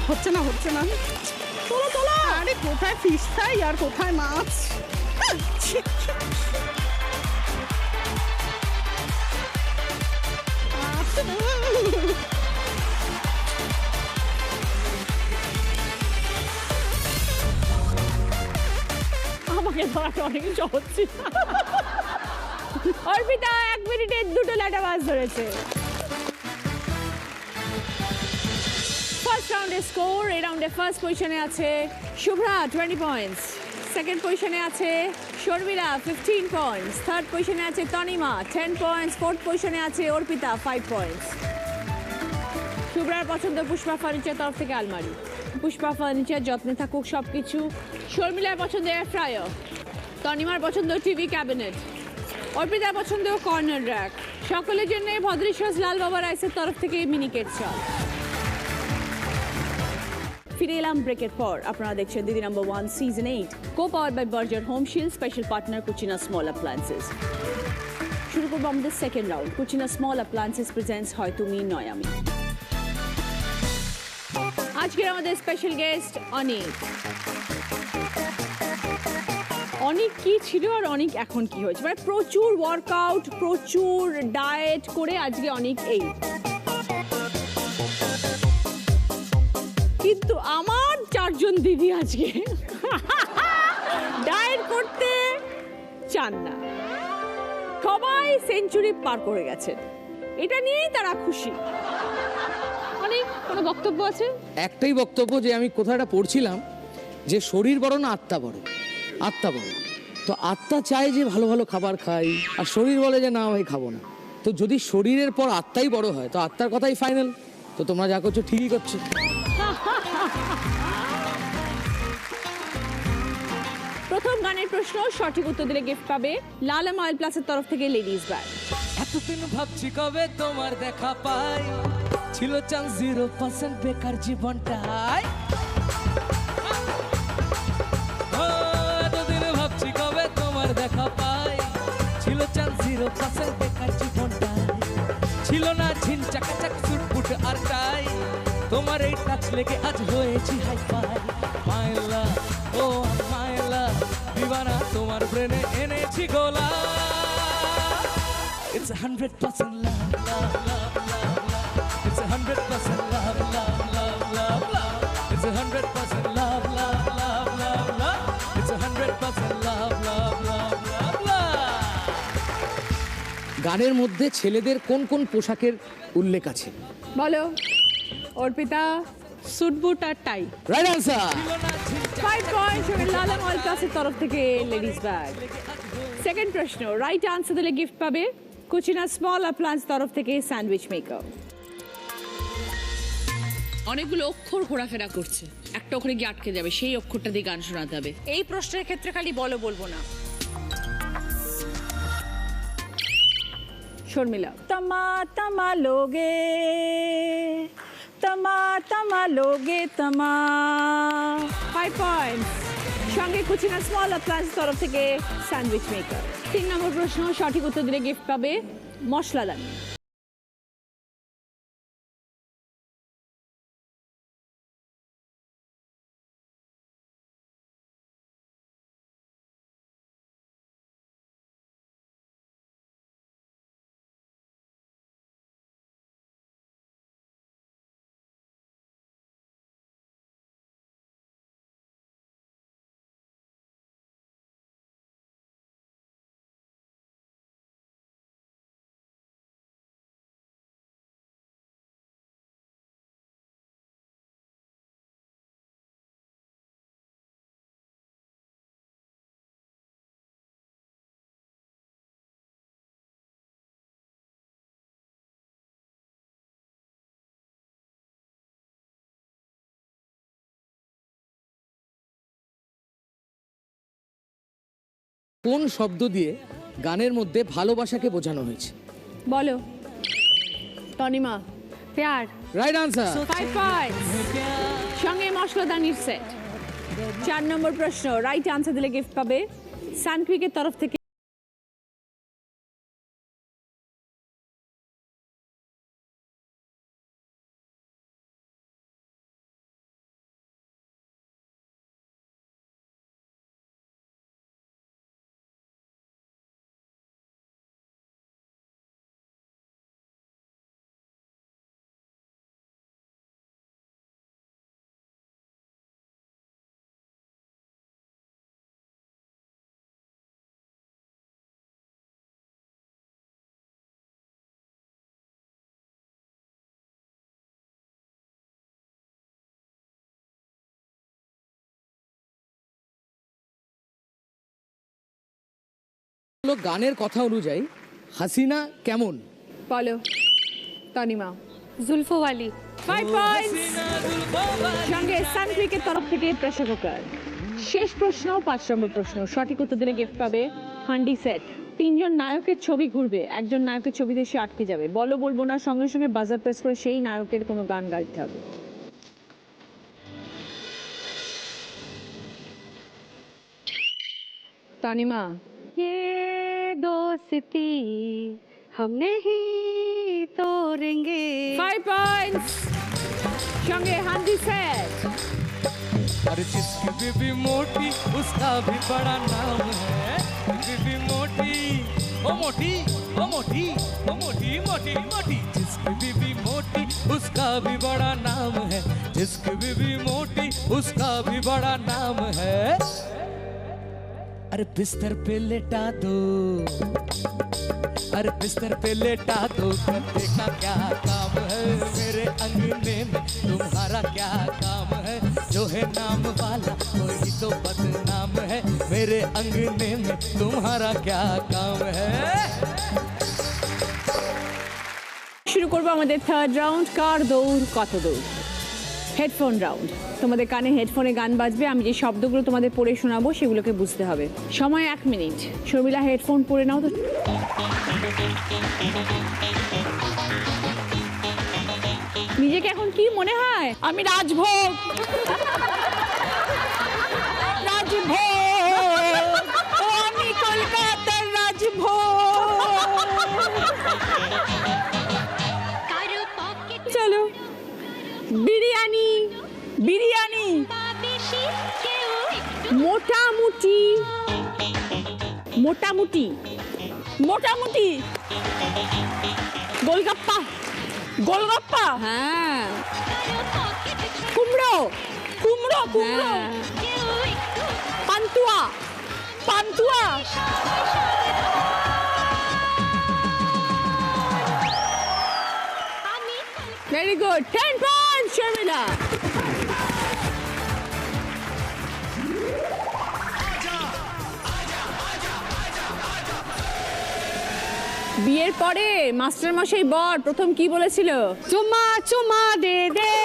হচ্ছে না তোলো তোলো। আরে কোথায় ফিশ ফ্রাই আর কোথায় মাছ? আমাকে ধরাটা অনেক সহজ ছিল। অর্পিতা 1 মিনিটে 2টো ল্যাটা মাছ ধরেছে। ফার্স্ট রাউন্ডের স্কোর, এই রাউন্ডে ফার্স্ট পজিশনে আছে শুভ্রা 20 পয়েন্টস, সেকেন্ড পজিশনে আছে শর্মিলা 15 পয়েন্টস, থার্ড পজিশনে আছে তনিমা 10 পয়েন্টস, ফোর্থ পজিশনে আছে অর্পিতা 5 পয়েন্টস। শুভ্রার পছন্দ পুষ্পা ফার্নিচার তরফ থেকে আলমারি। পুষ্পা ফার্নিচার, যত্নে থাকুক সব কিছু। শর্মিলার পছন্দ এয়ার ফ্রায়ার, তনিমার পছন্দ টিভি ক্যাবিনেট, অর্পিতার পছন্দ কর্নার র্যাক। সকলের জন্য ভদ্রেশ্বর লাল বাবা রাইসের তরফ থেকে মিনিকেট চাল। ফিরে এলাম ব্রেকের পর। আপনারা দেখছেন Didi number 1 season 8, co power by Berger home shield, special partner Cucina small appliances. শুরু করবো আমাদের second round. Cucina small appliances presents হয় তুমি নয় আমি। আজকের আমাদের স্পেশাল গেস্ট অনিক। অনেক কি ছিল আর অনেক এখন কি হয়েছে, মানে প্রচুর ওয়ার্কআউট, প্রচুর ডায়েট করে আজকে অনেক এই। কিন্তু আমার 4 জন দিদি আজকে ডায়েট করতে চান না, সবাই সেঞ্চুরি পার করে গেছেন, এটা নিয়েই তারা খুশি। অনেক কোনো বক্তব্য আছে? একটাই বক্তব্য, যে আমি কোথাটা পড়ছিলাম যে শরীর বড় না আত্মা বড়, আত্মা বড়। তো আত্মা চায় যে ভালো ভালো খাবার খাই, আর শরীর বলে যে না ভাই খাবো না। তো যদি শরীরের পর আত্মাই বড় হয় তো আত্মার কথাই ফাইনাল। তো তোমরা যা করছো ঠিকই করছো। প্রথম গানের প্রশ্ন, সঠিক উত্তর দিলে গিফট পাবে লালম অয়েল প্লাসের তরফ থেকে লেডিস ব্যাগ। এতদিন ভাবছি কবে তোমার দেখা পাই, ছিল চান্স 0% বেকার জীবনটাই। এতদিন ভাবছি কবে তোমার দেখা পাই, ছিল চান্স 0% বেকার জীবনটাই। ছিল না ঝিন চাকাচাক সুটপুট আর টাই, তোমার এই টাচ লেগে আজ হয়েছি হাই ফাই। মাইলা ও মাইলা দিবানা, তোমার ব্রেনে এনেছি গোলা। It's 100% love, love, love, love, love. It's 100% love, love, love, love, love. It's 100% love, love, love, love, love. It's 100% love, love, love, love, love. গানের মধ্যে ছেলেদের কোন কোন পোশাকের উল্লেখ আছে? বলো অর্পিতা। স্যুট বুট আর টাই। Right answer. 5 পয়েন্ট লালম অয়েল প্লাসের তরফ থেকে লেডিস ব্যাগ। সেকেন্ড প্রশ্ন, রাইট আনসার দিলে গিফট পাবে কুচিনা স্মল অ্যাপ্লায়েন্স তরফ থেকে স্যান্ডউইচ মেকার। অনেকগুলো অক্ষর ঘোরাফেরা করছে, একটা অক্ষরে গিয়ে আটকে যাবে, সেই অক্ষরটা দিয়ে গান শোনাতে হবে। এই প্রশ্নের ক্ষেত্রে খালি বলো বলবো না। শর্মিলা। তমা তমা লোগে, তমা তমা লোগে তমা। 5 পয়েন্ট। সঙ্গে কুচিনা স্মল অ্যাপ্লায়েন্স তরফ থেকে স্যান্ডউইচ মেকার। 3 নম্বর প্রশ্ন, সঠিক উত্তর দিলে গিফট পাবে মশলাদানি। কোন শব্দ দিয়ে গানের মধ্যে ভালোবাসাকে বোঝানো হয়েছে? বলো তনিমা। প্যার। Right answer. 5 পয়েন্ট। সঙ্গে মশলাদানির সেট। 4 নম্বর প্রশ্ন, রাইট আনসার দিলে গিফট পাবে সানকুইকের তরফ থেকে গানের কথা অনুযায়ী হাসিনা কেমন? বলো তানিমা। জুলফোওয়ালি। 5 পয়েন্টস। সঙ্গে সানক্রিকের তরফ থেকে প্রেসার কুকার। শেষ প্রশ্ন 5 নম্বর প্রশ্ন, সঠিক উত্তর দিলে গিফট পাবে হান্ডি সেট। 3 জন নায়কের ছবি ঘুরবে, একজন নায়কের ছবিতে সে আটকে যাবে। বলো বলবো না, সঙ্গে সঙ্গে বাজার প্রেস করে সেই নায়কের কোনো গান গাইতে হবে। তানিমা। ये दोस्ती हम नहीं तोड़ेंगे। 5 পয়েন্টস। সঙ্গে হান্ডি সেট। अरे जिसकी बीबी मोटी उसका भी बड़ा नाम है। बीबी मोटी ओ मोटी ओ मोटी ओ मोटी मोटी मोटी, जिसकी बीबी मोटी उसका भी बड़ा नाम है। जिसकी बीबी मोटी उसका भी बड़ा नाम है। अरे बिस्तर पे लेटा दो, अरे बिस्तर पे लेटा दो, गद्दे का क्या काम है मेरे अंगने में, तुम्हारा क्या काम है, जो है नाम वाला वही तो बदनाम है, मेरे अंगने में तुम्हारा क्या काम है। শুরু করবো আমাদের থার্ড রাউন্ড, কার দৌড় কত দৌড়। Headphone round. তোমাদের কানে হেডফোনে গান বাজবে, আমি যে শব্দগুলো তোমাদের পড়ে শোনাবো সেগুলোকে বুঝতে হবে। সময় 1 মিনিট। শর্মিলা হেডফোন পরে নাও তো। নিজেকে এখন কি মনে হয়? আমি রাজভোগ, রাজভোগ, ও আমি কলকাতার রাজভোগ। চলো বিরিয়ানি, বিরিয়ানি, মোটামুটি, মোটামুটি, মোটামুটি, গোলগাপ্পা, গোলগাপ্পা, হ্যাঁ, কুমড়ো, কুমড়ো, কুমড়ো, pantua, pantua, very good. 10 points Sharmila. বিয়ের পরে মাস্টারমশাই বর প্রথম কি বলেছিল? চুমা চুমা দে দে,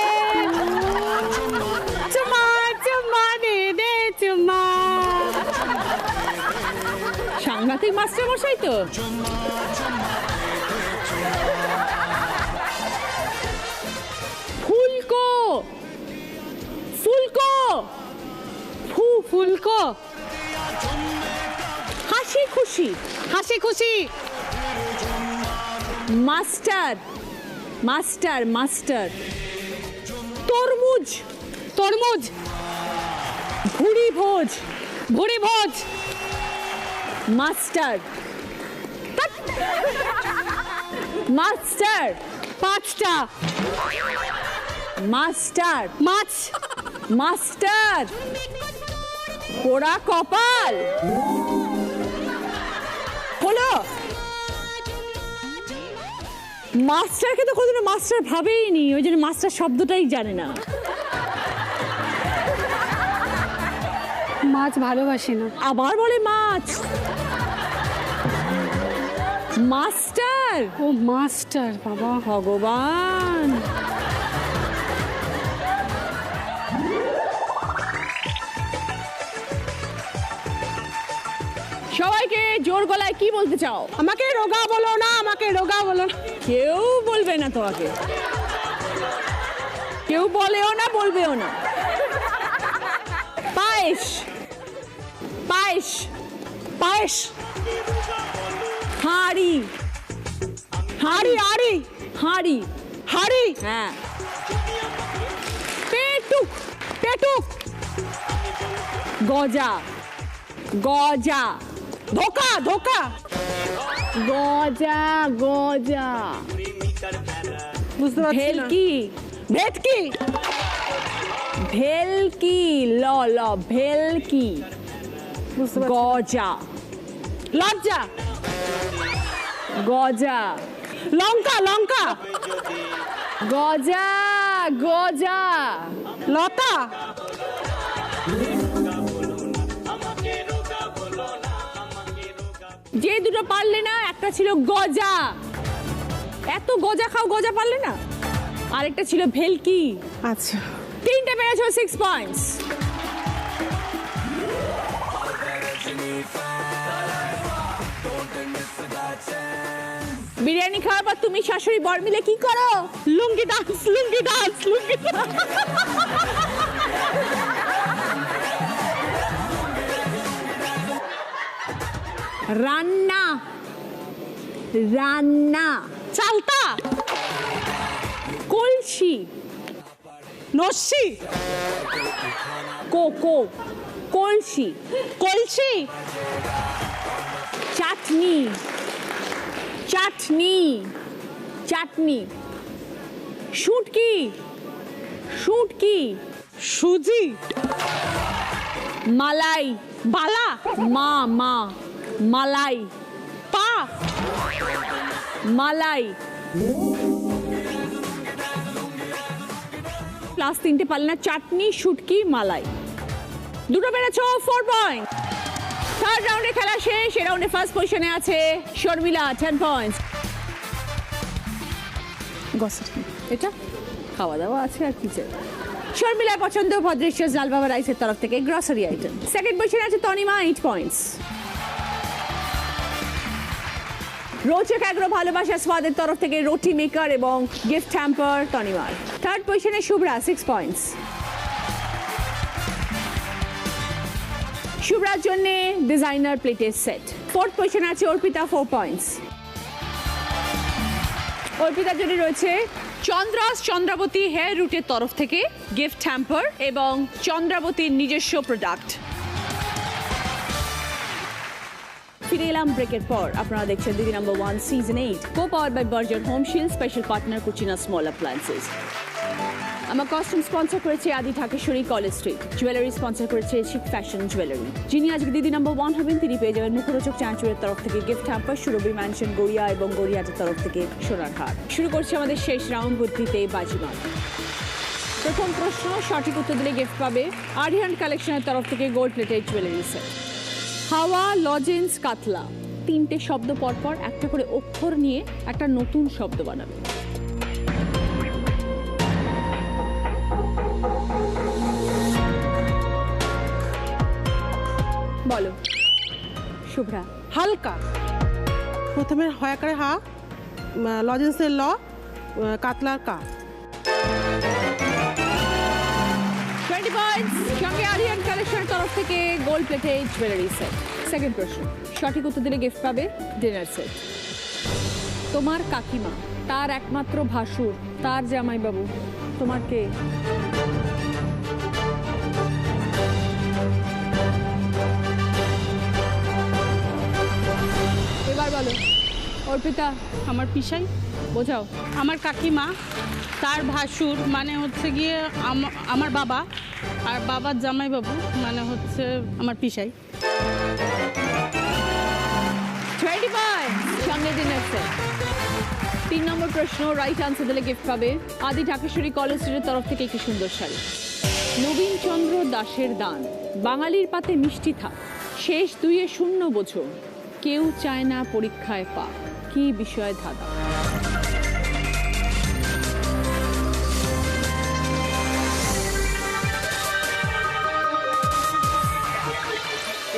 চুমা চুমা দে দে, চুমা। সাংঘাতিক মাস্টারমশাই তো। ফুলকো, ফুলকো, ফুলকো। হাসি খুশি, হাসি খুশি। মাস্টার, মাস্টার, মাস্টার, তরমুজ, তরমুজ। ভুড়ি ভোজ, ভুড়ি ভোজ। মাস্টার, মাস্টার, 5টা। মাস্টার, মাছ। মাস্টার, পোড়া কপাল। হলো, মাস্টারকে তো কোনোদিনও মাস্টার ভাবেই নি, ওই জন্য মাস্টার শব্দটাই জানে না। মাছ ভালোবাসি না। আবার বলে মাছ। মাস্টার, ও মাস্টার, বাবা ভগবান। সবাইকে জোর গলায় কি বলতে চাও? আমাকে রোগা বলো না, আমাকে রোগা বলো না। কেউ বলবে না তোমাকে, কেউ বলেও না, বলবেও না। পায়েস, পায়েস, পায়েস, হাঁড়ি, হাঁড়ি, হাঁড়ি, হাঁড়ি, হাঁড়ি, হ্যাঁ। পেটুক, পেটুক, গজা, গজা, ধোকা, ধোকা। গজা, গজা, বুঝতে পারছি না। ভেলকি, ভেটকি, ভেলকি, ল ল, ভেলকি, বুঝতে পারছি। গজা, লজ্জা, গজা, লঙ্কা, লঙ্কা, গজা, গজা, লতা, যে দুটো পারলে না, একটা ছিল গজা, এত গজা খাও, গজা পারলে না। আরেকটা ছিল ভেলকি। আচ্ছা, তিনটে পেরেছো, 6 পয়েন্টস। বিরিয়ানি খাওয়ার পর তুমি শাশুড়ি বর মিলে কি করো? লুঙ্গি ডান্স, লুঙ্গি ডান্স, লুঙ্গি ডান্স। রান্না, রান্না, চালতা, কলসি, নস্যি, কোকো, কলসি, কলসি, চাটনি, চাটনি, চাটনি, শুটকি, শুটকি, সুজি, মালাই, বালা, মা, মা, মালাই, পা, মালাই। প্লাস তিনটে পারলে না, চাটনি, শুটকি, মালাই। দুটো পেরেছো, 4 পয়েন্ট। থার্ড রাউন্ডে খেলা শেষ। এই রাউন্ডে ফার্স্ট পজিশনে আছে শর্মিলা, 10 পয়েন্টস। এটা খাওয়া দাওয়া আছে আর কি চাই। শর্মিলার পছন্দ ভদ্রেশ্বর জাল বাবা রাইসের তরফ থেকে গ্রসারি আইটেম। সেকেন্ড পজিশনে আছে তনিমা, 8 পয়েন্টস। রোচক এগ্রো ভালোবাসা স্বাদের তরফ থেকে রুটি মেকার এবং গিফট হ্যাম্পার তনিমার। থার্ড পজিশনে শুভ্রা, 6 পয়েন্টস। শুভ্রার জন্য ডিজাইনার প্লেটের সেট। ফোর্থ পজিশনে আছে অর্পিতা, 4 পয়েন্টস। অর্পিতার জন্য রয়েছে চন্দ্রাস চন্দ্রাবতী হেয়ার রুটের তরফ থেকে গিফট হ্যাম্পার এবং চন্দ্রাবতীর নিজস্ব প্রোডাক্ট। ফিরে এলাম ব্রেকের পর। আপনারা দেখছেন Didi number 1 season 8, co powered by Berger home shield, special partner Cucina small appliances. আমার কস্টিউম স্পন্সর করেছে Adi Dhakeshwari College Street. Jewellery sponsor করেছে শিক ফ্যাশন জুয়েলারি। যিনি আজকে দিদি নাম্বার 1 হবেন তিনি পেয়ে যাবেন মুখরোচক চাঁচুরের তরফ থেকে গিফট হ্যাম্পার, সুরভি ম্যানশন গড়িয়া এবং গড়িয়াটের তরফ থেকে সোনার হার। শুরু করছি আমাদের শেষ রাউন্ড, বুদ্ধিতে বাজিমাত। প্রথম প্রশ্ন, সঠিক উত্তর দিলে গিফট পাবে আরিহান্ট কালেকশনের তরফ থেকে গোল্ড প্লেটেড জুয়েলারি সেট। হাওয়া, লজেন্স, কাতলা, তিনটে শব্দ পরপর একটা করে অক্ষর নিয়ে একটা নতুন শব্দ বানাবে। বলো শুভ্রা। হালকা, প্রথমে হয়াকারে হা, লজেন্সের ল, কাতলার কা। 20 পয়েন্টস। সঙ্গে আরিয়ান কালেকশনের তরফ থেকে gold plated jewellery set. Second প্রশ্ন, সঠিক উত্তর দিলে গিফট পাবে ডিনার সেট। তোমার কাকিমা, তার একমাত্র ভাসুর, তার জামাইবাবু, তোমার কে? এবার বলো অর্পিতা। আমার পিসাই, বোঝাও। আমার কাকিমা, তার ভাসুর মানে হচ্ছে গিয়ে আমার বাবা, আর বাবার জামাইবাবু মানে হচ্ছে আমার পিসাই। 20 পয়েন্টস। সঙ্গে ডিনার সেট। 3 নম্বর প্রশ্ন, রাইট আনসার দিলে গিফট পাবে আদি ঢাকেশ্বরী কলেজ স্ট্রিটের তরফ থেকে একটি সুন্দর শাড়ি। নবীন চন্দ্র দাসের দান, বাঙালির পাতে মিষ্টি থাক, শেষ দুইয়ে শূন্য বোঝো, কেউ চায় না পরীক্ষায় পাক, কি বিষয়ে ধাঁধা?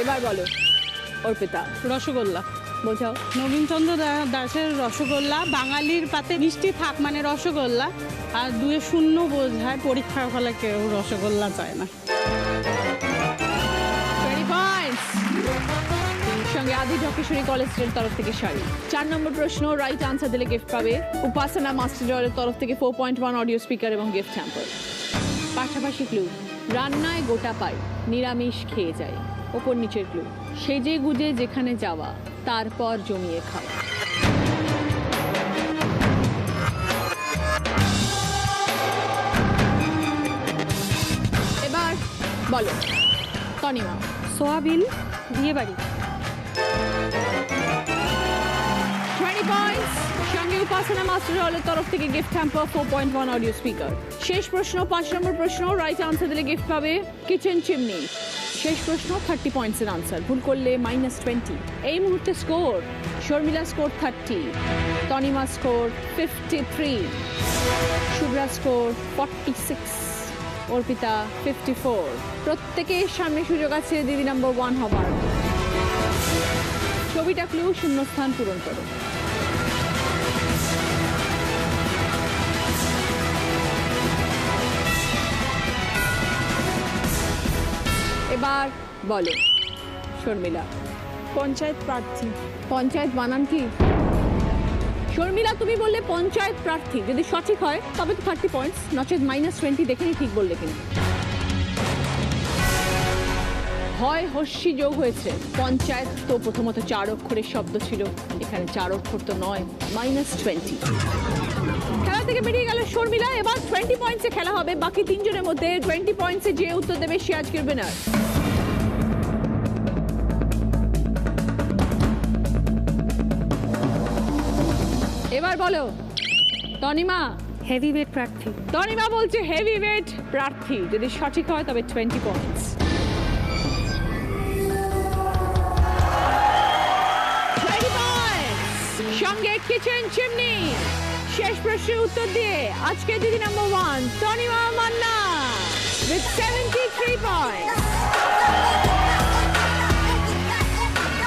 এবার বলো অর্পিতা। রসগোল্লা। বোঝাও। নবীনচন্দ্র দাসের রসগোল্লা, বাঙালির পাতে মিষ্টি থাক মানে রসগোল্লা, আর দুয়ে শূন্য বোঝায় পরীক্ষার ফলে কেউ রসগোল্লা চায় না। 20 পয়েন্টস। সঙ্গে আদি ঢাকেশ্বরী কলেজ স্ট্রিটের তরফ থেকে শাড়ি। 4 নম্বর প্রশ্ন, রাইট আনসার দিলে গিফট পাবে উপাসনা মাস্টার জয়ের তরফ থেকে 4.1 অডিও স্পিকার এবং গিফট হ্যাম্পার। পাশাপাশি ক্লু, রান্নায় গোটা পাই, নিরামিষ খেয়ে যায়। ওপর নিচের ক্লু, সেজে গুজে যেখানে যাওয়া, তারপর জমিয়ে খাওয়া। এবার বলো তনিমা। সোয়াবিন, বিয়ে বাড়ি। 20 পয়েন্টস। সঙ্গে উপাসনা মাস্টার হলের তরফ থেকে গিফট হ্যাম্পার, 4.1 অডিও স্পিকার। শেষ প্রশ্ন, 5 নম্বর প্রশ্ন, রাইট আনসার দিলে গিফট পাবে কিচেন চিমনি। শেষ প্রশ্ন 30 পয়েন্টসের আনসার, ভুল করলে -20। এই মুহূর্তে score: Sharmila score 30, Tanima score 53, Shubhra score 46, Arpita 54। প্রত্যেকের সামনে সুযোগ আছে দিদি নাম্বার 1 হবার। ছবিটা ক্লু, শূন্যস্থান পূরণ করো। এবার বলো শর্মিলা। পঞ্চায়েত প্রার্থী। পঞ্চায়েত বানান কি? শর্মিলা তুমি বললে পঞ্চায়েত প্রার্থী, যদি সঠিক হয় তবে তো 30 পয়েন্টস, নচেত -20। দেখে নি ঠিক বললে কিনা। হয় হস্যি যোগ হয়েছে। পঞ্চায়েত তো প্রথমত 4 অক্ষরের শব্দ ছিল, এখানে 4 অক্ষর তো নয়। -20। খেলা থেকে বেরিয়ে গেল শর্মিলা। এবার 20 পয়েন্টসে খেলা হবে। বাকি 3 জনের মধ্যে 20 পয়েন্টসে যে উত্তর দেবে সে আজকের উইনার। এবার বলো তনিমা। হেভি ওয়েট প্রার্থী। তনিমা বলছে হেভি ওয়েট প্রার্থী, যদি সঠিক হয় তবে 20 পয়েন্টস। 20 পয়েন্টস সঙ্গে কিচেন চিমনি। শেষ প্রশ্নের উত্তর দিয়ে আজকে দিদি number 1 Tanima Manna with 73 points.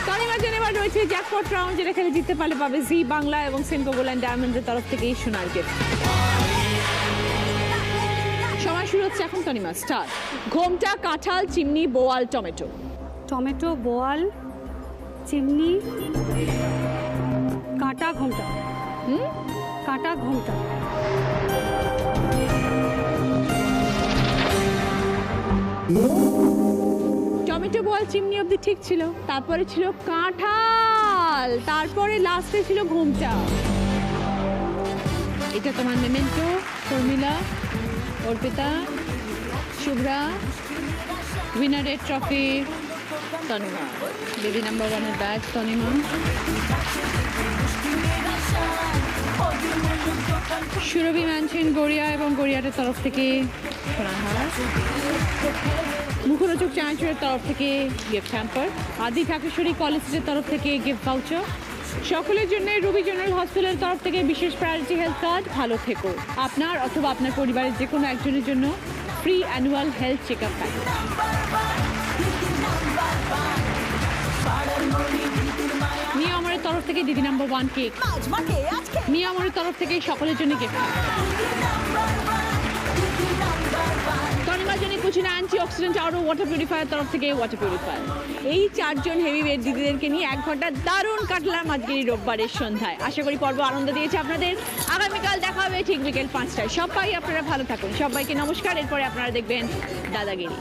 তনিমার জন্য এবার রয়েছে জ্যাকপট রাউন্ড, যেটা খেলে জিততে পারলে পাবে জি বাংলা এবং সেনকো গোল্ড ডায়মন্ডের তরফ থেকে সোনার গিফট। সময় শুরু হচ্ছে এখন। তনিমা স্টার্ট। ঘোমটা, কাঁঠাল, চিমনি, বোয়াল, টমেটো। টমেটো, বোয়াল, চিমনি, কাটা, ঘোমটা। কাটা, ঘোমটা। টমেটো, বোয়াল, চিমনি অবধি ঠিক ছিল, তারপরে ছিল কাঁঠাল, তারপরে লাস্টে ছিল ঘোমটা। এটা তোমার মেমেন্টো শর্মিলা, অর্পিতা, শুভ্রা, উইনারের ট্রফি তনিমা। দিদি নাম্বার 1-এর ব্যাগ তনিমা। সুরভি ম্যানশন গড়িয়া এবং গড়িয়াটের তরফ থেকে সোনাহার। মুখরোচক চানাচুরের তরফ থেকে গিফট হ্যাম্পার। আদি ঠাকুরেশ্বরী কলেজের তরফ থেকে গিফট ভাউচার। সকলের জন্য রুবি জেনারেল হসপিটালের তরফ থেকে বিশেষ প্রায়োরিটি হেলথ কার্ড। ভালো থেকো। আপনার অথবা আপনার পরিবারের যে কোনো একজনের জন্য free annual health check up package. মিয়ামরের তরফ থেকে দিদি নাম্বার 1 কেক। মিয়ামরের তরফ থেকে সকলের জন্য গিফট। তনিমার জন্য কুচিনা অ্যান্টি অক্সিডেন্ট আরও ওয়াটার পিউরিফায়ার তরফ থেকে ওয়াটার পিউরিফায়ার। এই 4 জন হেভি ওয়েট দিদিদেরকে নিয়ে 1 ঘন্টা দারুণ কাটলাম আজকের এই রোববারের সন্ধ্যায়। আশা করি পর্ব আনন্দ দিয়েছে আপনাদের। আগামীকাল দেখা হবে ঠিক বিকেল 5টায়। সবাই আপনারা ভালো থাকুন। সবাইকে নমস্কার। এরপরে আপনারা দেখবেন দাদাগিরি।